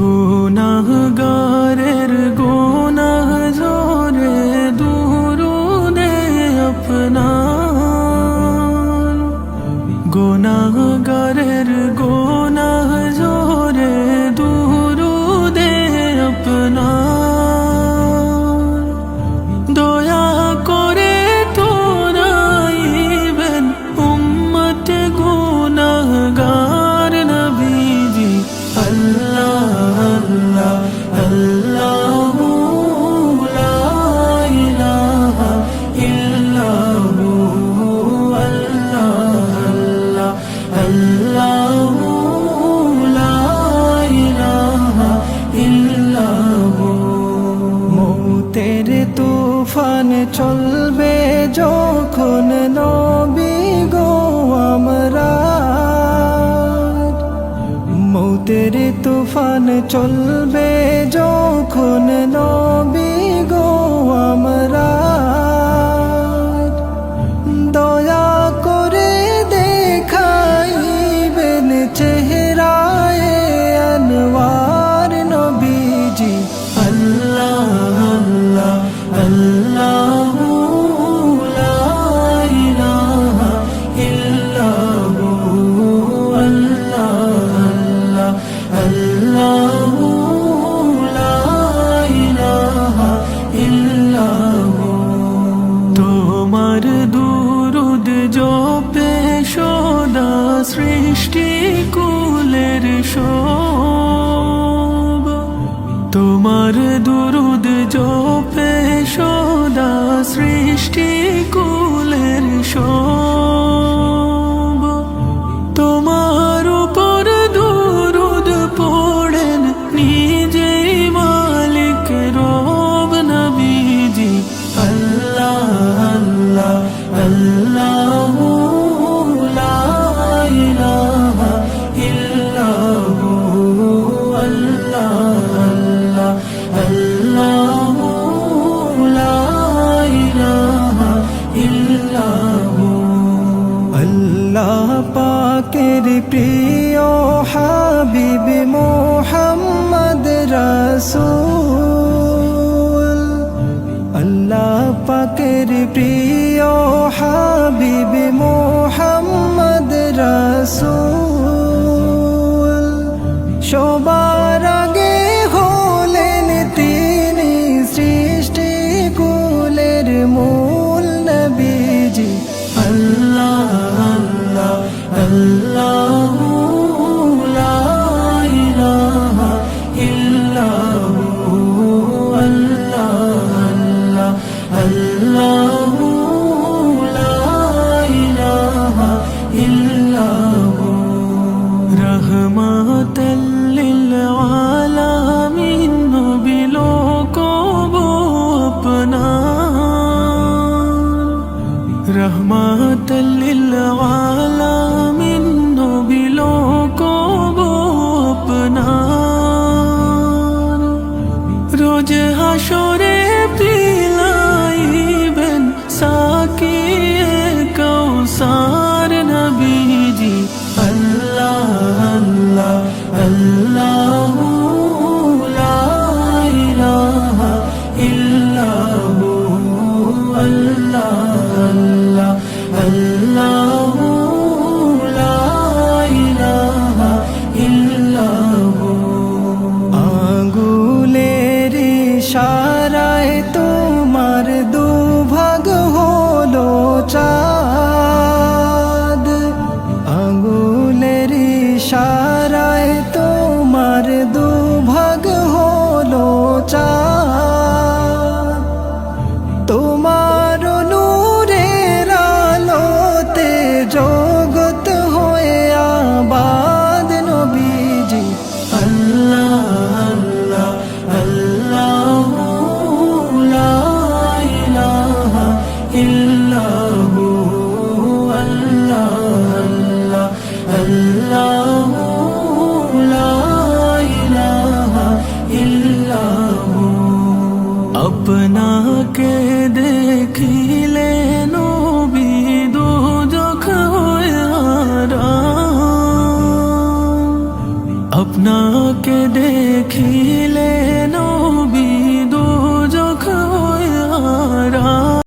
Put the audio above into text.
গুনাহগারের গুনাহ জোরে দুরুদে আপনার, গুনাহগারের গুনাহ জোরে দুরুদে আপনার। দয়া করে তোরাইবেন উম্মত গুনাহগার নবীজি। আল্লাহ আল্লাহ আল্লাহু লা ইলাহা ইল্লাহু, আল্লাহ আল্লাহ আল্লাহু লা ইলাহা ইল্লাহু। মৌতের তুফান চলবে যখন নবী গো আমরা, মৌতের তুফান চলবে যখন নবী গো আমরা। দয়া করে দেখাইবেন চেহারায়ে আনওয়ার নবীজি। আল্লাহ আল্লাহ আল্লাহু লা ইলাহা ইল্লাহু, আল্লাহ আল্লাহু লা ইলাহা ইল্লাহু। তোমার দুরুদ জপে সদা সৃষ্টি কুলের সব, তোমার দুরুদ জপে সদা সৃষ্টি কুলের সব। তোমার উপর দুরুদ পড়েন নিজেই মালিক রব নবীজি। আল্লাহ আল্লাহ আল্লাহু লা ইলাহা ইল্লাহু, আল্লাহ আল্লাহ আল্লাহু লা ইলাহা ইল্লাহু। আল্লাহ পাকের প্রিয় হাবিব মুহাম্মদ রাসূল, আল্লাহ পাকের প্রিয় হাবিব মুহাম্মদ রাসূল। সবার আগে হলেন তিনি সৃষ্টি কুলের মূল নবীজি। আল্লাহ আল্লাহ আল্লাহু লা ইলাহা ইল্লাহু, আল্লাহ আল্লাহ আল্লাহু লা ইলাহা ইল্লাহু। রহমাতাল লিল আলামিন নবী লোকব আপনার, রহমাতাল লিল